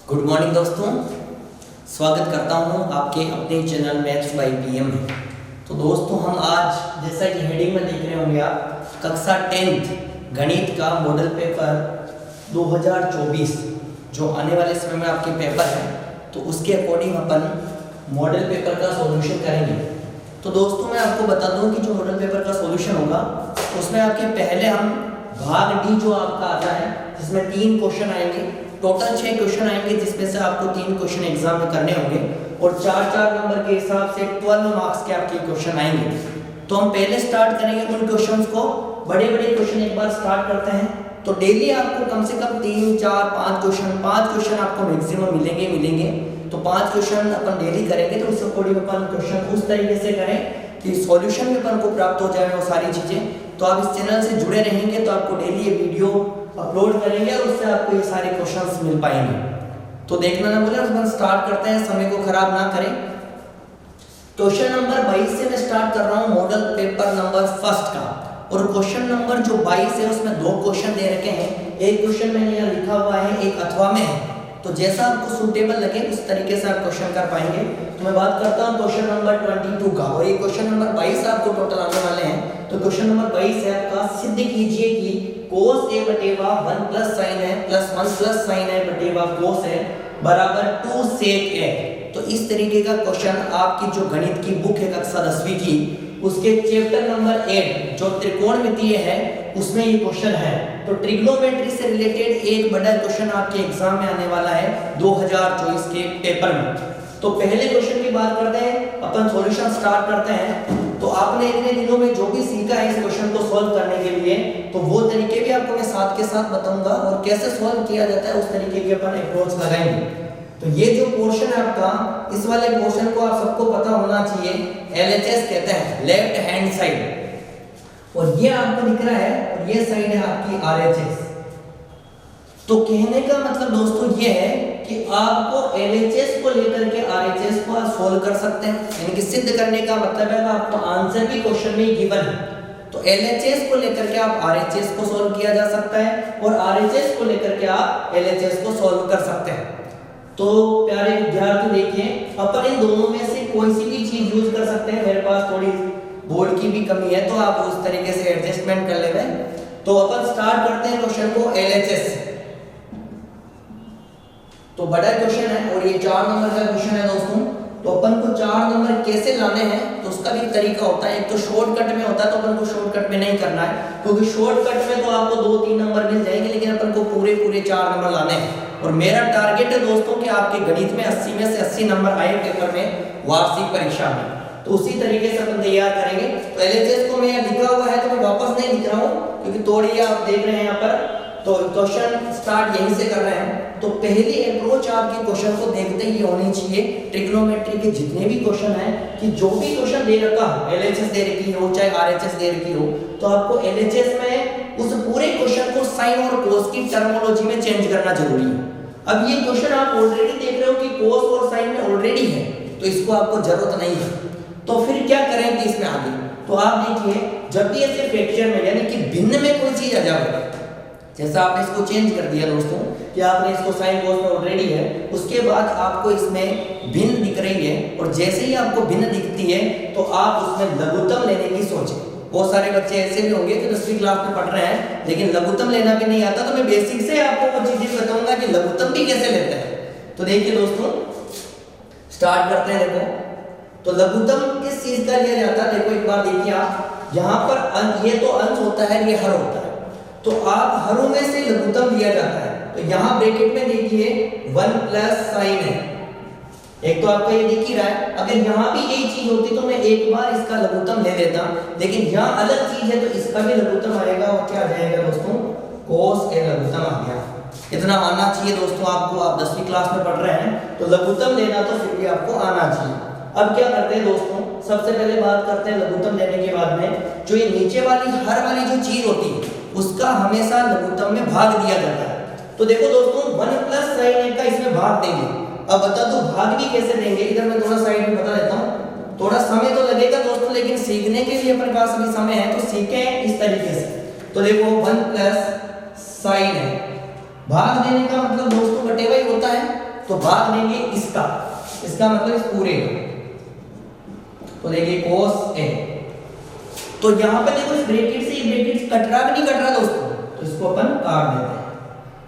Good morning दोस्तों, स्वागत करता हूं आपके अपने चैनल मैथ्स बाय पीएम में। तो दोस्तों हम आज जैसा कि हेडिंग में देख रहे होंगे आप कक्षा 10th गणित का मॉडल पेपर 2024 जो आने वाले समय में आपके पेपर है तो उसके अकॉर्डिंग अपन मॉडल पेपर का सॉल्यूशन करेंगे। तो दोस्तों मैं आपको बता दूं कि जो मॉडल पेपर का सॉल्यूशन होगा उसमें आपके पहले हम भाग डी जो आपका आता है जिसमें 3 क्वेश्चन आएंगे, टोटल 6 क्वेश्चन आएंगे जिसमें से आपको 3 क्वेश्चन एग्जाम में करने होंगे और 4-4 नंबर के हिसाब से 12 मार्क्स के आपके क्वेश्चन आएंगे। तो हम पहले स्टार्ट करेंगे उन क्वेश्चंस को, बड़े क्वेश्चन एक बार स्टार्ट करते हैं। तो डेली आपको कम से कम 3, 4, 5 क्वेश्चन आपको मैक्सिमम मिलेंगे। तो 5 क्वेश्चन अपन डेली करेंगे। तो उस अकॉर्डिंग अपन क्वेश्चन उस तरीके से करें कि सॉल्यूशन में अपन को प्राप्त हो जाए वो सारी चीजें। तो आप इस चैनल से जुड़े रहेंगे तो आपको डेली ये वीडियो अपलोड करेंगे और उससे आपको ये सारे क्वेश्चंस मिल पाएंगे। तो देखना ना भूलें, अपन स्टार्ट करते हैं, समय को खराब ना करें। क्वेश्चन नंबर 22 से मैं स्टार्ट कर रहा हूं मॉडल पेपर नंबर फर्स्ट का। और क्वेश्चन नंबर जो 22 है उसमें 2 क्वेश्चन दे रखे हैं। एक क्वेश्चन मैंने यहाँ लिखा हुआ है, एक अथवा में है। तो जैसा आपको सूटेबल लगे उस तरीके से आप क्वेश्चन कर पाएंगे। तो मैं बात करता हूँ क्वेश्चन नंबर 22 का और ये क्वेश्चन नंबर 22 आपको टोटल आने वाले हैं। तो क्वेश्चन नंबर 22 है आपका, सिद्ध कीजिए कि cos a बटेवा 1 प्लस साइन है प्लस 1 प्लस साइन है बटेवा cos है बराबर 2 sec है। तो इस तरीके का क्वेश्चन आपकी जो गणित की बुक है कक्षा 10वीं की उसके चैप्टर नंबर 8 जो त्रिकोणमितीय है उसमें ये क्वेश्चन है। तो ट्रिग्नोमेट्री से रिलेटेड एक बड़ा क्वेश्चन आपके एग्जाम में आने वाला है 2024 के पेपर में। तो पहले क्वेश्चन की बात करते हैं, अपन सॉल्यूशन स्टार्ट करते हैं। तो आपने इतने दिनों में जो भी सीखा है इस क्वेश्चन को सॉल्व करने के लिए तो वो तरीके भी आपको मैं साथ के साथ बताऊंगा और कैसे सॉल्व किया जाता है उस तरीके की अपन अप्रोच लगाएंगे। तो ये जो पोर्शन है आपका, इस वाले पोर्शन को आप सबको पता होना चाहिए, LHS कहते हैं, लेफ्ट हैंड साइड। और ये आपको दिख रहा है और ये साइड है आपकी RHS। तो कहने का मतलब दोस्तों ये है कि आपको LHS को लेकर के RHS को आप सोल्व कर सकते हैं, यानी कि सिद्ध करने का मतलब है आपको आंसर भी क्वेश्चन में गिवन है। तो LHS को लेकर के आप RHS को सोल्व किया जा सकता है और RHS को लेकर के आप LHS को सोल्व कर सकते हैं। तो प्यारे विद्यार्थी देखिए, अपन इन दोनों में से कोई सी भी चीज यूज कर सकते हैं। मेरे पास थोड़ी बोर्ड की भी कमी है तो आप उस तरीके से एडजस्टमेंट कर लेंगे। तो अपन स्टार्ट करते हैं क्वेश्चन को LHS से। तो बड़ा क्वेश्चन है और ये 4 नंबर का क्वेश्चन है दोस्तों। तो अपन को 4 नंबर कैसे लाने हैं तो उसका भी तरीका होता है। एक तो शॉर्टकट में होता है तो अपन को शॉर्टकट में नहीं करना है क्योंकि शॉर्टकट में तो आपको 2-3 नंबर मिल जाएंगे, लेकिन अपन को पूरे 4 नंबर लाने हैं। और मेरा टारगेट है दोस्तों कि आपके गणित में 80 में से 80 नंबर आए पेपर में वार्षिक परीक्षा में। तो उसी तरीके से अपन तैयार करेंगे। तो LHS को मैं यहाँ लिखा हुआ है तो मैं वापस नहीं लिख रहा हूँ क्योंकि थोड़ी आप देख रहे हैं यहाँ पर। तो क्वेश्चन स्टार्ट यहीं से कर रहे हैं। तो पहली अप्रोच आपके क्वेश्चन को देखते ही होनी चाहिए ट्रिग्नोमेट्री के जितने भी क्वेश्चन हैं कि जो भी क्वेश्चन दे रखा LHS दे रखी हो चाहे RHS दे रखी हो तो आपको LHS में उस पूरे क्वेश्चन को साइन और कोस की टर्मिनोलॉजी में चेंज करना जरूरी है। अब ये क्वेश्चन आप ऑलरेडी देख रहे हो कि कोस और साइन में ऑलरेडी है तो इसको आपको जरूरत नहीं है। तो फिर क्या करेंगे इसमें आगे? तो आप देखिए, जब भी ऐसे फ्रैक्चर में यानी कि भिन्न में कोई चीज आ जाए, जैसा आपने इसको चेंज कर दिया दोस्तों कि आपने इसको साइन कोस में ऑलरेडी है, उसके बाद आपको इसमें भिन्न दिख रही है और जैसे ही आपको भिन्न दिखती है तो आप उसमें लघुत्तम लेने की सोचें। बहुत सारे बच्चे ऐसे भी होंगे जो 10वीं क्लास में पढ़ रहे हैं लेकिन लघुत्तम लेना भी नहीं आता। तो मैं बेसिक से आपको वो चीजें बताऊंगा कि लघुत्तम भी कैसे लेते हैं। तो देखिए दोस्तों स्टार्ट करते हैं। देखो तो लघुत्तम किस चीज का लिया जाता है, देखो एक बार देखिए आप, यहाँ पर ये तो अंश होता है, ये हर होता है। तो आप हरों में से लघुत्तम लिया जाता है। तो यहाँ ब्रैकेट में देखिए 1 प्लस साइन है, एक तो आपका ये दिख ही रहा है। अगर यहाँ भी यही चीज होती तो मैं एक बार इसका लघुत्तम ले लेता, लेकिन यहाँ अलग चीज है तो इसका भी लघुत्तम आएगा। और क्या आ जाएगा दोस्तों? cos a लघुत्तम आ गया। इतना आना चाहिए दोस्तों आपको, आप 10वीं क्लास में पढ़ रहे हैं तो लघुत्तम लेना तो फिर भी आपको आना चाहिए। अब क्या करते हैं दोस्तों, सबसे पहले बात करते हैं लघुत्तम लेने के बाद में जो ये नीचे वाली हर वाली जो चीज होती है उसका हमेशा लघुत्तम में भाग दिया जाता है। तो देखो दोस्तों 1 प्लस साइन का इसमें भाग देंगे। अब बता दो भाग भी कैसे देंगे, इधर मैं थोड़ा साइड में बता देता हूँ। थोड़ा समय तो लगेगा दोस्तों लेकिन सीखने के लिए अपने पास अभी समय है तो सीखें इस तरीके से। तो देखो 1 प्लस साइन है, भाग देने का मतलब दोस्तों बटेवा ही होता है। तो भाग देंगे इसका मतलब इस पूरे का। तो देखिए cos a, तो यहाँ पे देखो इस ब्रैकेट से ये ब्रैकेट कट रहा नहीं कट रहा दोस्तों, तो इसको अपन काट देते हैं।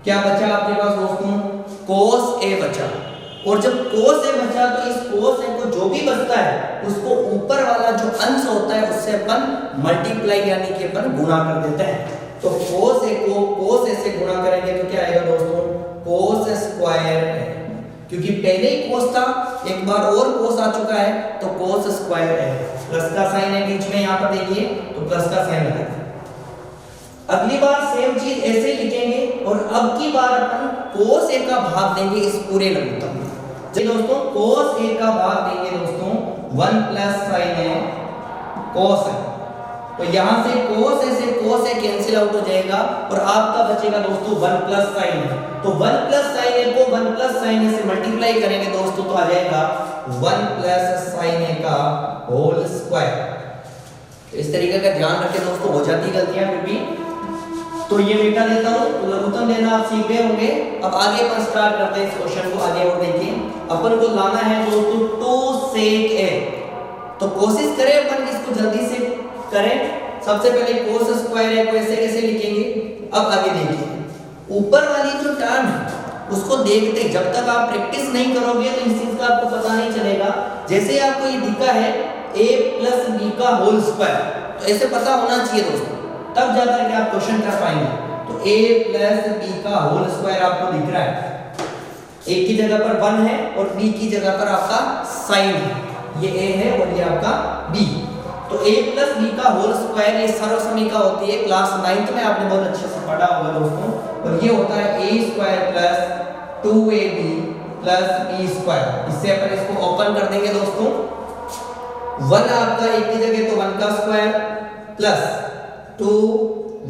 क्या बचा आपके पास दोस्तों? cos a बचा। और जब cos a बचा तो इस cos a को जो भी बचता है उसको ऊपर वाला जो अंश होता है उससे अपन मल्टीप्लाई यानी कि अपन गुणा कर देते हैं। तो cos a को cos a से गुणा करेंगे तो क्या आएगा दोस्तों? cos स्क्वायर है, क्योंकि पहले ही cos था, एक बार और cos आ चुका है तो cos स्क्वायर है। प्लस का साइन है बीच में, यहाँ पर देखिए तो प्लस का साइन लगाएंगे। अगली बार सेम चीज ऐसे लिखेंगे और अब की बार अपन cos a का भाग देंगे इस पूरे लघुत्तम में। चलिए दोस्तों cos a का भाग देंगे दोस्तों 1 प्लस साइन है cos है, तो यहां से cos a से cos a कैंसिल आउट हो जाएगा और आपका बचेगा दोस्तों 1 प्लस साइन है। तो 1 प्लस साइन a को 1 प्लस साइन a से मल्टीप्लाई करेंगे दोस्तों तो आ जाएगा 1 प्लस साइन a का होल स्क्वायर। तो इस तरीके का ध्यान रखें दोस्तों, हो जाती गलतियां फिर भी। तो ये मिटा देता हूं, तो लघुत्तम लेना आप सीख गए होंगे। अब आगे अपन स्टार्ट करते हैं इस क्वेश्चन को। आगे और देखिए, अपन को लाना है दोस्तों 2 sec a। तो कोशिश करें अपन इसको जल्दी से करें। सबसे पहले cos स्क्वायर है को ऐसे कैसे लिखेंगे। अब आगे देखिए, ऊपर वाली जो टर्म है उसको देखते, जब तक आप प्रैक्टिस नहीं करोगे तो इस चीज का आपको पता नहीं चलेगा। जैसे आपको ये दिखा है a प्लस b का होल स्क्वायर, तो ऐसे पता होना चाहिए दोस्तों, तब जाकर के आप क्वेश्चन कर पाएंगे। तो a प्लस b का होल स्क्वायर आपको दिख रहा है, एक की जगह पर 1 है और b की जगह पर आपका साइन है। ये a है और ये आपका b। तो a प्लस b का होल स्क्वायर ये सर्वसमीका होती है, क्लास 9th में आपने बहुत अच्छे से पढ़ा होगा दोस्तों। और ये होता है a square plus 2ab plus b square. इससे अपन इसको ओपन कर देंगे दोस्तों। 1 आपका एक की जगह तो 1 का स्क्वायर प्लस 2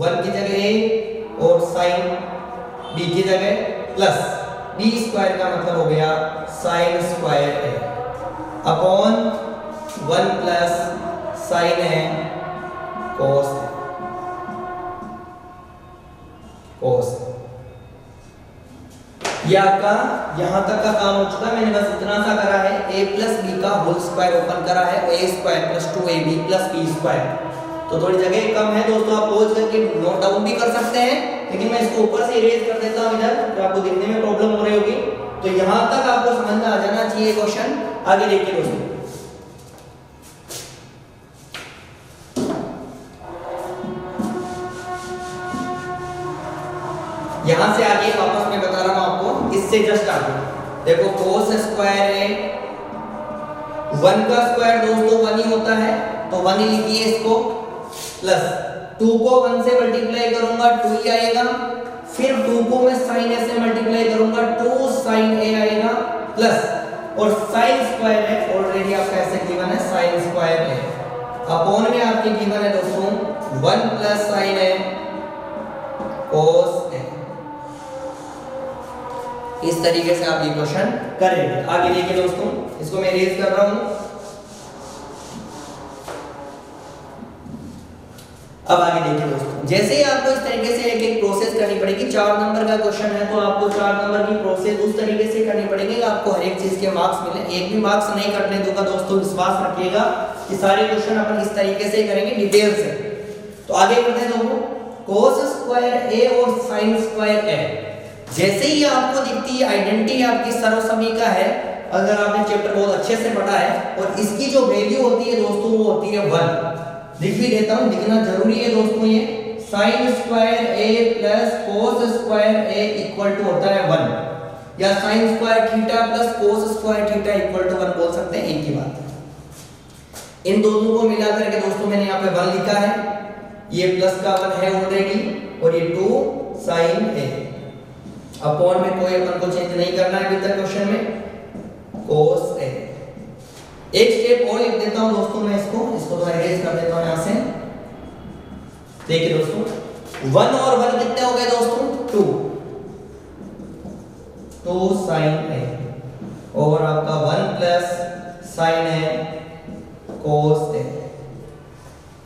1 की जगह a और साइन b की जगह प्लस b स्क्वायर का मतलब हो गया sine square a upon 1 plus sign है cos ये आपका यहां तक का काम हो चुका है। मैंने बस इतना सा करा है, a प्लस b का होल स्क्वायर ओपन करा है और a square plus 2ab plus b square. तो थोड़ी जगह कम है दोस्तों, आप पॉज करके नोट डाउन भी कर सकते हैं, लेकिन मैं इसको ऊपर से इरेज कर देता हूं इधर, तो आपको दिखने में प्रॉब्लम हो रही होगी। तो यहां तक आपको समझ में आ जाना चाहिए क्वेश्चन। आगे देखिए दोस्तों, यहां से आगे वापस मैं बता रहा हूं आपको, इससे जस्ट आगे देखो cos स्क्वायर है 1 का स्क्वायर दोस्तों 1 ही होता है, तो 1 ही लिखिए इसको, प्लस 2 को 1 से मल्टीप्लाई करूंगा 2 ही आएगा, फिर 2 को मैं sin a से मल्टीप्लाई करूंगा 2 sin a आएगा, प्लस और sin स्क्वायर है ऑलरेडी आपका ऐसे गिवन है sin स्क्वायर है, अपॉन में आपके गिवन है दोस्तों 1 plus sin a cos a। इस तरीके से आप ये क्वेश्चन करेंगे। आगे देखिए दोस्तों, इसको मैं रेज कर रहा हूं। अब आगे देखिए दोस्तों, जैसे ही आपको इस तरीके से एक एक प्रोसेस करनी पड़ेगी। 4 नंबर का क्वेश्चन है तो आपको 4 नंबर की प्रोसेस उस तरीके से करनी पड़ेगी कि आपको हर एक चीज के मार्क्स मिले। एक भी मार्क्स नहीं कटने दूंगा दोस्तों, विश्वास रखिएगा कि सारे क्वेश्चन अपन इस तरीके से करेंगे डिटेल से। तो आगे बढ़ते हैं दोस्तों, cos स्क्वायर a और sin स्क्वायर a, जैसे ही आपको दिखती है आइडेंटिटी आपकी सर्वसमीका है, अगर आपने चैप्टर बहुत अच्छे से पढ़ा है, और इसकी जो वैल्यू होती है दोस्तों वो होती है 1। लिख भी देता हूं, लिखना जरूरी है दोस्तों। ये sin square a plus cos square a equal to होता है 1, या sin square theta plus cos square theta equal to 1 बोल सकते हैं, एक ही बात है। इन दोनों को मिला करके दोस्तों मैंने यहाँ पे 1 लिखा है, ये प्लस का 1 है ऑलरेडी, और ये 2 sin a अपॉन में कोई अपन को चेंज नहीं करना है अभी तक क्वेश्चन में cos a। एक स्टेप और लिख देता हूं दोस्तों मैं, इसको तो इरेज कर देता हूं यहां से। देखिए दोस्तों 1 और 1 कितने हो गए दोस्तों 2 sin a, और आपका 1 plus sin a cos a।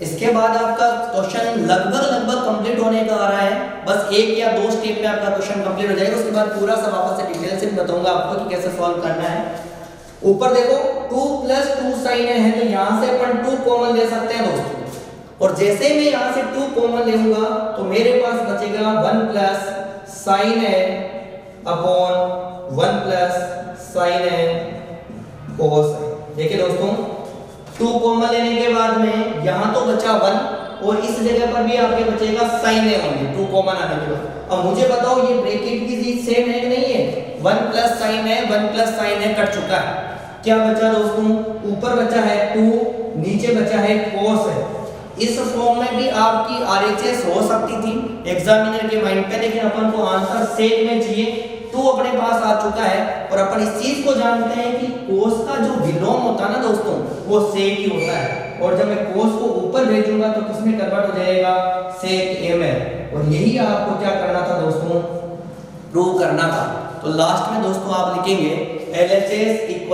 इसके बाद आपका क्वेश्चन लगभग कंप्लीट होने का आ रहा है, बस एक या दो स्टेप में आपका क्वेश्चन कंप्लीट हो जाएगा। उसके बाद पूरा सब वापस से डिटेल से बताऊंगा आपको कि कैसे सॉल्व करना है। ऊपर देखो 2 + 2 sin a है, तो यहां से अपन 2 कॉमन ले सकते हैं दोस्तों, और जैसे मैं यहां से 2 कॉमन लूंगा तो मेरे पास बचेगा 1 + sin a upon 1 + sin a cos a। देखिए दोस्तों 2 कॉमन लेने के बाद में यहां तो बचा 1 और इस जगह पर भी आपके बचेगा sin a होंगे 2 कॉमन आने के बाद। अब मुझे बताओ ये ब्रैकेट की चीज सेम है कि नहीं है? 1 + sin a 1 + sin a cut चुका है। क्या बचा दोस्तों? ऊपर बचा है 2, नीचे बचा है cos a। इस फॉर्म में भी आपकी आरएचएस हो सकती थी एग्जामिनर के माइंड पे, लेकिन अपन को आंसर सेक में चाहिए। 2 अपने पास आ चुका है और अपन इस चीज को जानते हैं कि cos का जो विलोम होता है ना दोस्तों वो सेक ही होता है, और जब मैं cos को ऊपर भेजूंगा तो किसमें कन्वर्ट हो जाएगा? सेक a में। और यही आपको क्या करना था दोस्तों? प्रूव करना था। तो लास्ट में दोस्तों आप लिखेंगे LHS =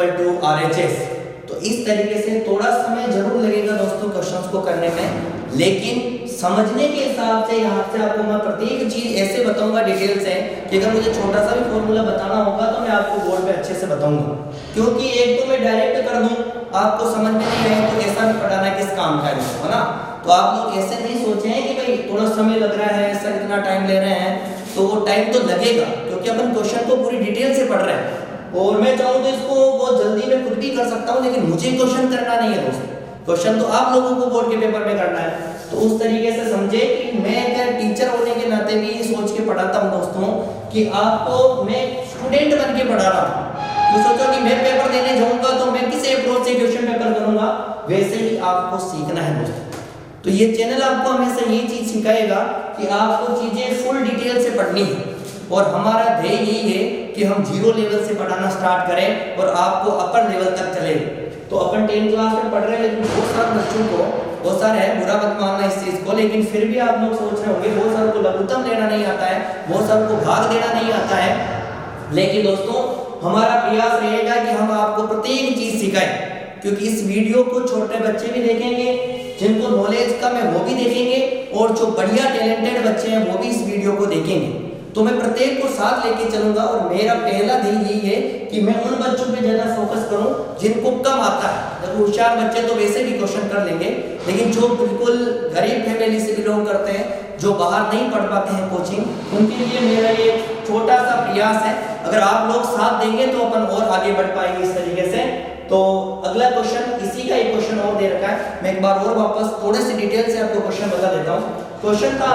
RHS। तो इस तरीके से थोड़ा समय जरूर लगेगा दोस्तों क्वेश्चंस को करने में, लेकिन समझने के हिसाब से यहाँ से आपको मैं प्रत्येक चीज ऐसे बताऊंगा डिटेल से कि अगर मुझे छोटा सा भी फॉर्मूला बताना होगा तो मैं आपको बोर्ड पे अच्छे से बताऊंगा। क्योंकि एक तो मैं डायरेक्ट कर दूं, आपको समझ में नहीं आए तो ऐसा भी पढ़ाना किस काम का है ना। तो आप लोग ऐसे नहीं सोचें कि भाई थोड़ा समय लग रहा है, सर इतना टाइम ले रहे हैं, तो वो टाइम तो लगेगा क्योंकि अपन क्वेश्चन को पूरी डिटेल से पढ़ रहे हैं। और मैं चाहूँ तो इसको बहुत जल्दी में खुद भी कर सकता हूँ, लेकिन मुझे क्वेश्चन करना नहीं है दोस्तों, क्वेश्चन तो आप लोगों को बोर्ड के पेपर में करना है। तो उस तरीके से समझे कि मैं क्या टीचर होने के नाते भी ये सोच के पढ़ाता हूँ दोस्तों कि आपको मैं स्टूडेंट बन के पढ़ा रहा हूँ। तो सोचो कि मैं पेपर देने जाऊंगा तो मैं किस अप्रोच से क्वेश्चन पेपर करूंगा, वैसे ही आपको सीखना है दोस्तों। तो ये चैनल आपको हमेशा ये चीज सिखाएगा कि आपको चीजें फुल डिटेल से पढ़नी है, और हमारा ध्येय यही है कि हम 0 लेवल से पढ़ाना स्टार्ट करें और आपको अपर लेवल तक चले। तो अपन 10th क्लास में पढ़ रहे हैं, लेकिन बहुत सारे बच्चों को, बहुत सारे है, बुरा मत मानना इस चीज को, लेकिन फिर भी आप लोग सोच रहे होंगे बहुत सारे को लघुत्तम लेना नहीं आता है, बहुत सारे को भाग देना नहीं आता है। लेकिन दोस्तों हमारा प्रयास रहेगा कि हम आपको प्रत्येक चीज सिखाएं, क्योंकि इस वीडियो को छोटे बच्चे भी देखेंगे, जिनको नॉलेज कम है वो भी देखेंगे, और जो बढ़िया टैलेंटेड बच्चे हैं वो भी इस वीडियो को देखेंगे। तो मैं प्रत्येक को साथ लेके चलूंगा, और मेरा पहला ध्येय यही है कि मैं उन बच्चों पे ज्यादा फोकस करूं जिनको कम आता है। देखो होशियार बच्चे तो वैसे भी क्वेश्चन कर लेंगे, लेकिन जो बिल्कुल गरीब फैमिली से बिलोंग करते हैं, जो बाहर नहीं पढ़ पाते हैं कोचिंग, उनके लिए मेरा ये छोटा सा प्रयास है। अगर आप लोग साथ देंगे तो अपन और आगे बढ़ पाएंगे इस तरीके से। तो अगला क्वेश्चन, इसी का एक क्वेश्चन और दे रखा है, मैं एक बार और वापस थोड़े से डिटेल से आपको क्वेश्चन बता देता हूँ। क्वेश्चन था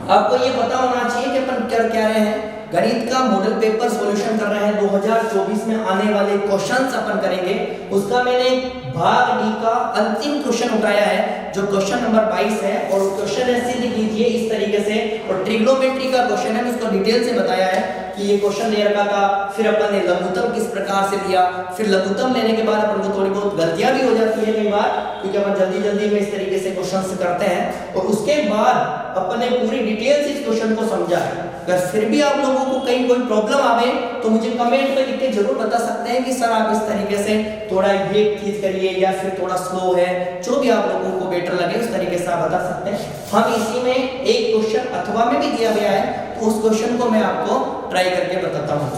आपको ये पता होना चाहिए कि अपन क्या कह रहे हैं, गणित का मॉडल पेपर सॉल्यूशन कर रहे हैं। 2024 में आने वाले क्वेश्चंस अपन करेंगे, उसका मैंने भाग डी का अंतिम क्वेश्चन उठाया है जो क्वेश्चन नंबर 22 है, और क्वेश्चन ऐसे लिख लीजिए इस तरीके से, और ट्रिग्नोमेट्री का क्वेश्चन है, मैं उसको डिटेल से बताया है कि ये क्वेश्चन ले रखा था। फिर अपन ने लघुत्तम किस प्रकार से लिया, फिर लघुत्तम लेने के बाद अपन को थोड़ी बहुत गलतियां भी हो जाती है कई बार, क्योंकि अपन जल्दी में इस तरीके से क्वेश्चंस करते हैं, और उसके बाद अपन ने पूरी डिटेल से इस क्वेश्चन को समझा है। अगर फिर भी आप लोगों को कहीं कोई प्रॉब्लम आवे तो मुझे कमेंट में लिख के जरूर बता सकते हैं कि सर आप इस तरीके से थोड़ा ये चीज करिए, या फिर थोड़ा स्लो है, जो भी आप लोगों को बेटर लगे उस तरीके से आप बता सकते हैं। हम इसी में एक क्वेश्चन अथवा में भी दिया गया है, तो उस क्वेश्चन को मैं आपको ट्राई करके बताता हूँ।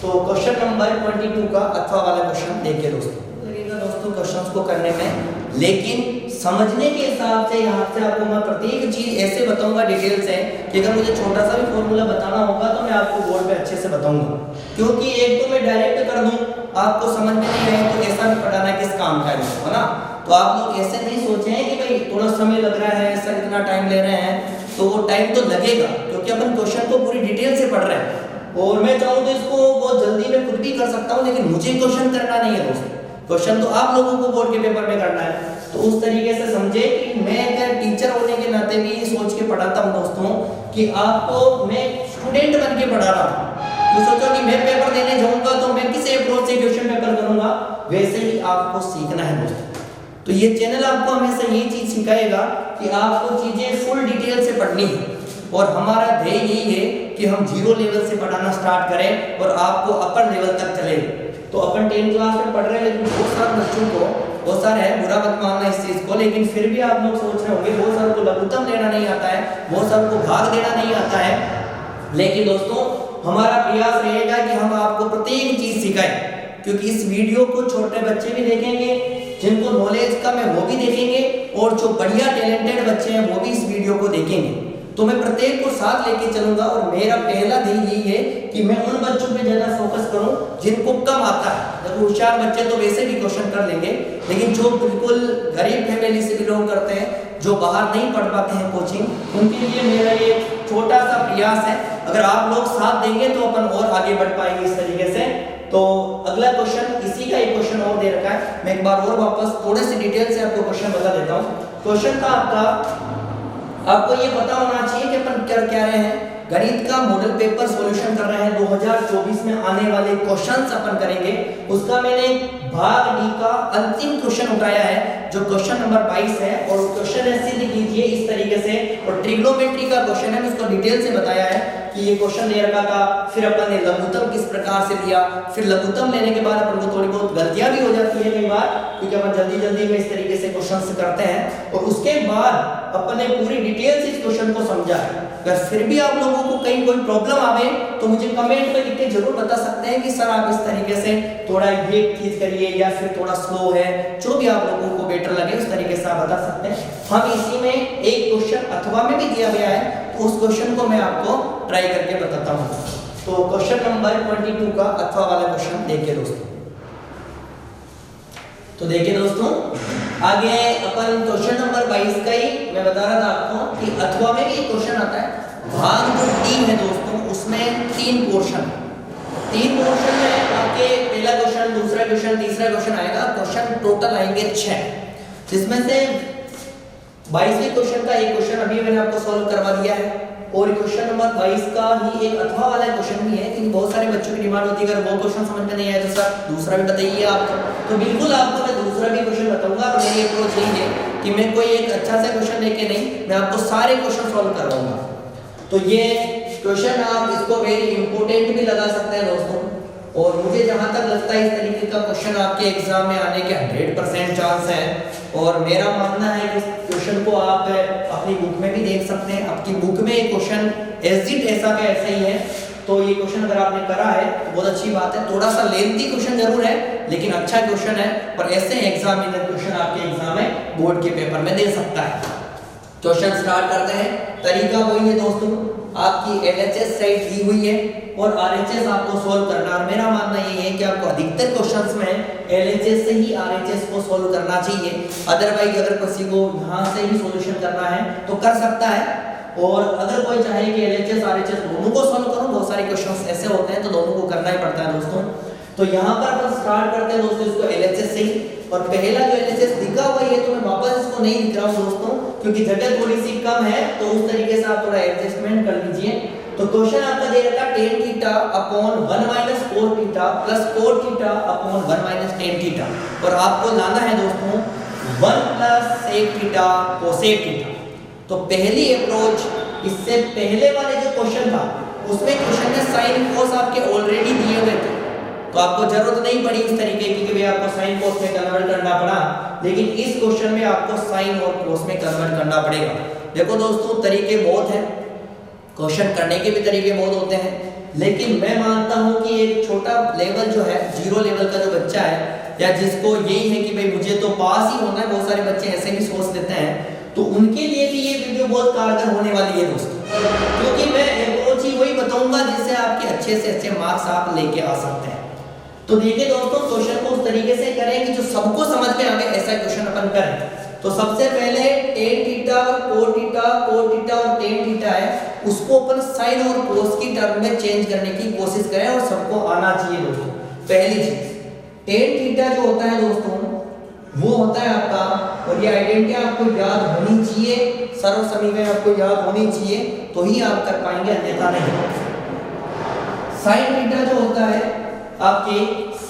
तो क्वेश्चन नंबर 22 का अथवा वाला क्वेश्चन देखिए दोस्तों, लगेगा दोस्तों क्वेश्चंस को करने में, लेकिन समझने के हिसाब से यहाँ से आपको मैं प्रत्येक चीज ऐसे बताऊंगा डिटेल से कि अगर मुझे छोटा सा भी फॉर्मूला बताना होगा तो मैं आपको बोर्ड पे अच्छे से बताऊंगा। क्योंकि एक तो मैं डायरेक्ट कर दूं, आपको समझ में नहीं आए तो ऐसा भी पढ़ाना किस काम का है ना। तो आप लोग ऐसे नहीं सोचें कि भाई थोड़ा समय लग रहा है, सर इतना टाइम ले रहे हैं, तो वो टाइम तो लगेगा क्योंकि अपन क्वेश्चन को पूरी डिटेल से पढ़ रहे हैं। और मैं चाहूँ तो इसको बहुत जल्दी में खुद भी कर सकता हूँ, लेकिन मुझे क्वेश्चन करना नहीं है दोस्तों, क्वेश्चन तो आप लोगों को बोर्ड के पेपर में करना है। तो उस तरीके से समझे कि मैं क्या टीचर होने के नाते भी ये सोच के पढ़ाता हूँ दोस्तों कि आपको मैं स्टूडेंट बन के पढ़ा रहा हूँ। तो सोचो कि मैं पेपर देने जाऊंगा तो मैं किस अप्रोच से क्वेश्चन पेपर करूंगा, वैसे ही आपको सीखना है दोस्तों। तो ये चैनल आपको हमेशा ये चीज सिखाएगा कि आपको चीजें फुल डिटेल से पढ़नी है, और हमारा ध्येय यही है कि हम 0 लेवल से पढ़ाना स्टार्ट करें और आपको अपर लेवल तक चले। तो अपन 10th क्लास में पढ़ रहे हैं, लेकिन बहुत सारे बच्चों को बहुत सारे है, बुरा मत मानना इस चीज को, लेकिन फिर भी आप लोग सोच रहे होंगे बहुत सारों को लघुत्तम लेना नहीं आता है, बहुत सारों को भाग देना नहीं आता है। लेकिन दोस्तों हमारा प्रयास रहेगा कि हम आपको प्रत्येक चीज सिखाएं, क्योंकि इस वीडियो को छोटे बच्चे भी देखेंगे, जिनको नॉलेज कम है वो भी देखेंगे, और जो बढ़िया टैलेंटेड बच्चे हैं वो भी इस वीडियो को देखेंगे। तो मैं प्रत्येक को साथ लेके चलूंगा, और मेरा पहला ध्येय यही है कि मैं उन बच्चों पे ज्यादा फोकस करूं जिनको कम आता है। देखो होशियार बच्चे तो वैसे भी क्वेश्चन कर लेंगे, लेकिन जो बिल्कुल गरीब फैमिली से बिलोंग करते हैं, जो बाहर नहीं पढ़ पाते हैं कोचिंग, उनके लिए मेरा ये छोटा सा प्रयास है। अगर आप लोग साथ देंगे तो अपन और आगे बढ़ पाएंगे इस तरीके से। तो अगला क्वेश्चन, इसी का एक क्वेश्चन और दे रखा है, मैं एक बार और वापस थोड़े से डिटेल से आपको क्वेश्चन बता देता हूँ। क्वेश्चन था आपको ये पता होना चाहिए कि अपन क्या कह रहे हैं, गणित का मॉडल पेपर सॉल्यूशन कर रहे हैं, 2024 में आने वाले क्वेश्चंस अपन करेंगे। उसका मैंने भाग डी का अंतिम क्वेश्चन उठाया है, जो क्वेश्चन नंबर 22 है, और क्वेश्चन ऐसे लिख लीजिए इस तरीके से, और ट्रिग्नोमेट्री का क्वेश्चन है, मैं उसको डिटेल से बताया है कि ये क्वेश्चन दे रखा था। फिर अपन ने लघुत्तम किस प्रकार से लिया, फिर लघुत्तम लेने के बाद अपन को थोड़ी बहुत गलतियां भी हो जाती है कई बार, क्योंकि अपन जल्दी में इस तरीके से क्वेश्चंस करते हैं, और उसके बाद अपन ने पूरी डिटेल से इस क्वेश्चन को समझा है। अगर फिर भी आप लोगों को कहीं कोई प्रॉब्लम आवे तो मुझे कमेंट में लिख के जरूर बता सकते हैं कि सर आप इस तरीके से थोड़ा ये चीज करिए, या फिर थोड़ा स्लो है, जो भी आप लोगों को बेटर लगे उस तरीके से आप बता सकते हैं। हम इसी में एक क्वेश्चन अथवा में भी दिया गया है, तो उस क्वेश्चन को मैं आपको ट्राई करके बताता हूँ। तो क्वेश्चन नंबर 22 का अथवा वाला क्वेश्चन देखिए दोस्तों। तो देखिए दोस्तों, आगे अपन क्वेश्चन नंबर 22 का ही मैं बता रहा था आपको कि अथवा में भी एक क्वेश्चन आता है। भाग जो 3 है दोस्तों, उसमें 3 पोर्शन में आपके पहला क्वेश्चन, दूसरा क्वेश्चन, तीसरा क्वेश्चन आएगा। क्वेश्चन टोटल आएंगे 6, जिसमें से 22वें क्वेश्चन का एक क्वेश्चन अभी मैंने आपको सॉल्व करवा दिया है, और क्वेश्चन नंबर 22 का ही एक अथवा वाला क्वेश्चन भी है, क्योंकि बहुत सारे बच्चों की डिमांड होती है अगर वो क्वेश्चन समझ में नहीं आया तो सर दूसरा भी बताइए आप। तो बिल्कुल आपको मैं दूसरा भी क्वेश्चन बताऊंगा, और मेरी अप्रोच यही है कि मैं कोई एक अच्छा सा क्वेश्चन लेके नहीं, मैं आपको सारे क्वेश्चन सॉल्व करवाऊंगा। तो ये क्वेश्चन आप इसको वेरी इंपॉर्टेंट भी लगा सकते हैं दोस्तों, और मुझे जहां तक लगता है इस तरीके का क्वेश्चन आपके एग्जाम में आने के 100% चांस है, और मेरा मानना है कि इस क्वेश्चन को आप अपनी बुक में भी देख सकते हैं। आपकी बुक में एक क्वेश्चन ऐसा का ऐसा ही है, तो ये क्वेश्चन अगर आपने करा है तो बहुत अच्छी बात है। थोड़ा सा लेंथी क्वेश्चन जरूर है, लेकिन अच्छा क्वेश्चन है, और ऐसे एग्जामिनर क्वेश्चन आपके एग्जाम में बोर्ड के पेपर में दे सकता है। क्वेश्चन स्टार्ट करते हैं। तरीका वही है दोस्तों, आपकी LHS साइट दी हुई है और RHS आपको सोल्व करना, और मेरा मानना ये है कि आपको अधिकतर क्वेश्चंस में LHS से ही RHS को सोल्व करना चाहिए। अदरवाइज अगर किसी को यहाँ से ही सॉल्यूशन करना है तो कर सकता है, और अगर कोई चाहे कि LHS RHS दोनों को सोल्व करूं, बहुत सारे क्वेश्चंस ऐसे होते हैं तो दोनों को करना ही पड़ता है दोस्तों। तो यहाँ पर अपन स्टार्ट करते हैं दोस्तों इसको LHS से ही, और पहला जो LHS दिखा हुआ है तो मैं वापस इसको नहीं लिख रहा हूँ दोस्तों, क्योंकि जगह थोड़ी सी कम है, तो उस तरीके से आप थोड़ा एडजस्टमेंट कर लीजिए। तो क्वेश्चन आपका दे रखा है tan theta upon 1 minus cos theta plus cot theta upon 1 minus tan theta, और आपको लाना है दोस्तों 1 plus sec theta cosec theta. तो पहली अप्रोच, इससे पहले वाले जो क्वेश्चन था उसमें क्वेश्चन में sin cos आपके ऑलरेडी दिए हुए थे, तो आपको जरूरत नहीं पड़ी इस तरीके की कि भाई आपको साइन कोस में कन्वर्ट करना पड़ा, लेकिन इस क्वेश्चन में आपको साइन और कोस में कन्वर्ट करना पड़ेगा। देखो दोस्तों, तरीके बहुत हैं, क्वेश्चन करने के भी तरीके बहुत होते हैं, लेकिन मैं मानता हूं कि एक छोटा लेवल जो है, 0 लेवल का जो बच्चा है, या जिसको यही है कि भाई मुझे तो पास ही होना है, बहुत सारे बच्चे ऐसे भी सोच लेते हैं, तो उनके लिए भी ये वीडियो बहुत कारगर होने वाली है दोस्तों, क्योंकि मैं अप्रोच ही वही बताऊंगा जिससे आपके अच्छे से अच्छे मार्क्स आप लेके आ सकते हैं। तो देखिए दोस्तों, क्वेश्चन को उस तरीके से करें कि जो सबको समझ में आवे, ऐसा क्वेश्चन अपन करें। तो सबसे पहले tan थीटा और cot थीटा और tan थीटा है, उसको अपन sin और cos की टर्म में चेंज करने की कोशिश करें, और सबको आना चाहिए दोस्तों। पहली चीज, tan थीटा जो होता है दोस्तों, वो होता है आपका, और ये आइडेंटिटी आपको याद होनी चाहिए, सर्व समीकरण आपको याद होनी चाहिए, तो ही आप कर पाएंगे, अन्यथा नहीं। sin थीटा जो होता है आपके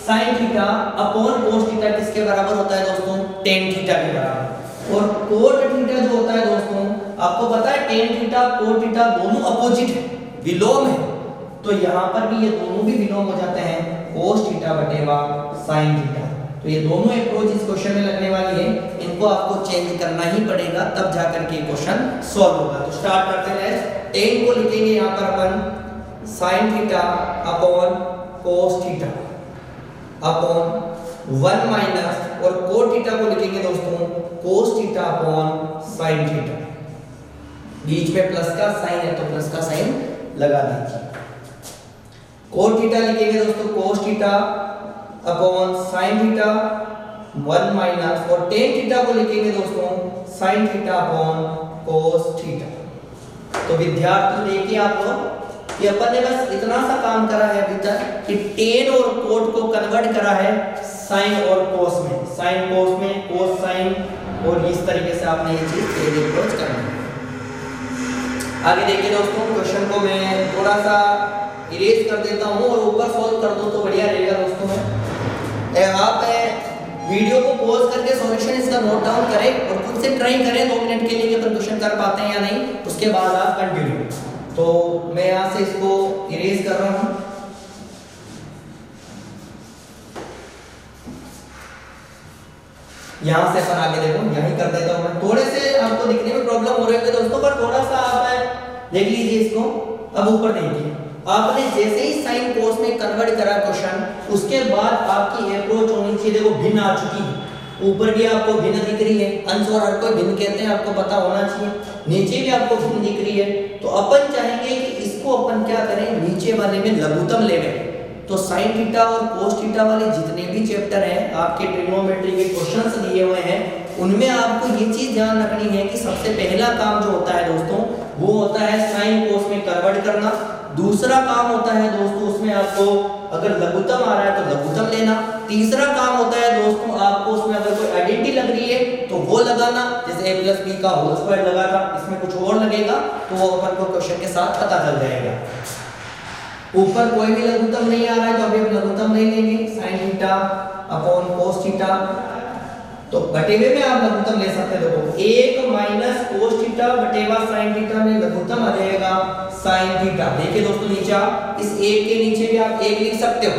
sin theta upon cos theta किसके बराबर होता है दोस्तों? tan थीटा के बराबर। और cot थीटा जो होता है दोस्तों, आपको पता है tan थीटा cot थीटा दोनों अपोजिट है, विलोम है, तो यहाँ पर भी ये दोनों भी विलोम हो जाते हैं, cos थीटा बटेवा sin थीटा। तो ये दोनों अप्रोच इस क्वेश्चन में लगने वाली है, इनको आपको चेंज करना ही पड़ेगा, तब जाकर के क्वेश्चन सॉल्व होगा। तो स्टार्ट करते हैं। tan को लिखेंगे यहाँ पर अपन sin theta upon cos theta upon 1 minus, और cot थीटा को लिखेंगे दोस्तों cos theta upon sin theta. बीच में प्लस का साइन है तो प्लस का साइन लगा दीजिए। cot थीटा लिखेंगे दोस्तों cos theta upon sin theta 1 minus, और tan थीटा को लिखेंगे दोस्तों sin theta upon cos theta. तो विद्यार्थी देखिए आप लोग, ये अपन ने बस इतना सा काम करा है अभी तक कि tan और cot को कन्वर्ट करा है sin और cos में, sin cos में, cos sin, और इस तरीके से आपने ये चीज तेज अप्रोच करनी है। आगे देखिए दोस्तों, क्वेश्चन को मैं थोड़ा सा इरेज कर देता हूँ और ऊपर सॉल्व कर दो तो बढ़िया रहेगा दोस्तों। आप वीडियो को पॉज करके सॉल्यूशन इसका नोट डाउन करें और खुद से ट्राई करें 2 मिनट के लिए कि अपन क्वेश्चन कर पाते हैं या नहीं, उसके बाद आप कंटिन्यू। तो मैं यहाँ से इसको इरेज कर रहा हूँ। यहाँ से अपन आगे देखो, यही कर देता हूँ मैं। थोड़े से आपको दिखने में प्रॉब्लम हो रही है दोस्तों, पर थोड़ा सा आप देख लीजिए इसको। अब ऊपर देखिए, आपने जैसे ही साइन कोस में कन्वर्ट करा क्वेश्चन, उसके बाद आपकी अप्रोच होनी चाहिए, देखो भिन्न आ चुकी है। ऊपर भी आपको भिन्न दिख रही है, अंश और हर कोई भिन्न कहते हैं, आपको पता होना चाहिए। नीचे भी आपको भिन्न दिख रही है, तो अपन चाहेंगे कि इसको अपन क्या करें, नीचे वाले में लघुत्तम लेवें। तो साइन थीटा और कोस थीटा वाले जितने भी चैप्टर हैं आपके ट्रिग्नोमेट्री के क्वेश्चंस दिए हुए हैं, उनमें आपको ये चीज ध्यान रखनी है कि सबसे पहला काम जो होता है दोस्तों, वो होता है साइन कोस में कन्वर्ट करना। दूसरा काम होता है दोस्तों, उसमें आपको अगर लघुत्तम आ रहा है तो लघुत्तम लेना। तीसरा काम होता है दोस्तों, आपको उसमें अगर कोई आइडेंटिटी लग रही है तो वो लगाना, जैसे a + b का होल स्क्वायर लगा था, इसमें कुछ और लगेगा तो वो अपन को क्वेश्चन के साथ पता चल जाएगा। ऊपर कोई भी लघुत्तम नहीं आ रहा है तो अभी हम लघुत्तम नहीं लेंगे, sin theta upon cos theta. तो बटेवे में आप लघुत्तम ले सकते हो, देखो 1 माइनस cos थीटा बटेवा sin थीटा में लघुत्तम आ जाएगा sin थीटा। देखिए दोस्तों, नीचे इस 1 के नीचे भी आप 1 लिख सकते हो,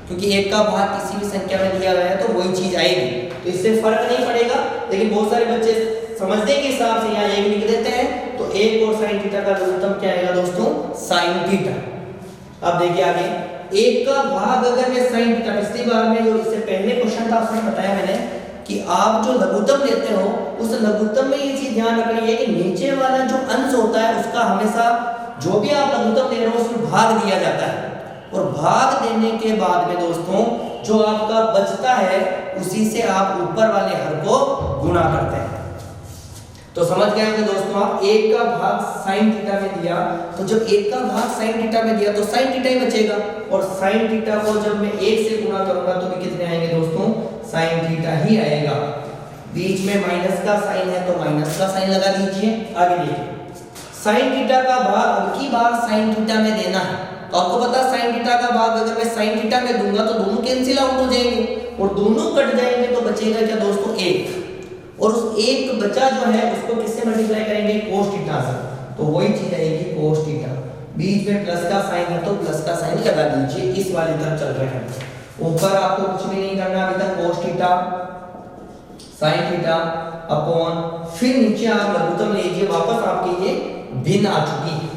क्योंकि 1 का भाग किसी भी संख्या में दिया गया है तो वही चीज आएगी, तो इससे फर्क नहीं पड़ेगा। लेकिन बहुत सारे बच्चे समझने के हिसाब से यहाँ 1 लिख देते हैं, तो 1 और sin थीटा का लघुत्तम क्या आएगा दोस्तों, sin थीटा। अब देखिए आगे, 1 का भाग अगर मैं sin थीटा, पिछली बार में जो इससे पहले क्वेश्चन था उसमें बताया मैंने कि आप जो लघुत्तम लेते हो उस लघुत्तम में ये चीज ध्यान रखनी है कि नीचे वाला जो अंश होता है उसका हमेशा जो भी आप लघुत्तम ले रहे हो उसमें भाग दिया जाता है, और भाग देने के बाद में दोस्तों जो आपका बचता है उसी से आप ऊपर वाले हर को गुणा करते हैं। तो समझ गए होंगे दोस्तों आप, 1 का भाग sin थीटा में दिया, तो जब 1 का भाग sin थीटा में दिया तो sin थीटा ही बचेगा, और sin थीटा को जब मैं 1 से गुणा करूंगा तो भी कितने आएंगे दोस्तों, sin थीटा ही आएगा। बीच में माइनस का साइन है तो माइनस का साइन लगा दीजिए। आगे देखिए, sin थीटा का भाग अब की बार sin थीटा में देना है, तो आपको पता है sin थीटा का भाग अगर मैं sin थीटा में दूंगा तो दोनों कैंसिल आउट हो जाएंगे, और दोनों कट जाएंगे तो बचेगा क्या दोस्तों, 1, और उस 1 बचा जो है उसको किससे मल्टीप्लाई करेंगे, cos थीटा से, तो वही चीज आएगी cos थीटा। बीच में प्लस का साइन है तो प्लस का साइन लगा दीजिए, इस वाले तरफ चल रहे हैं। ऊपर आपको कुछ भी नहीं करना अभी तक, cos theta sin theta upon, फिर नीचे आप लघुत्तम लीजिए, वापस आपकी ये भिन्न आ चुकी है।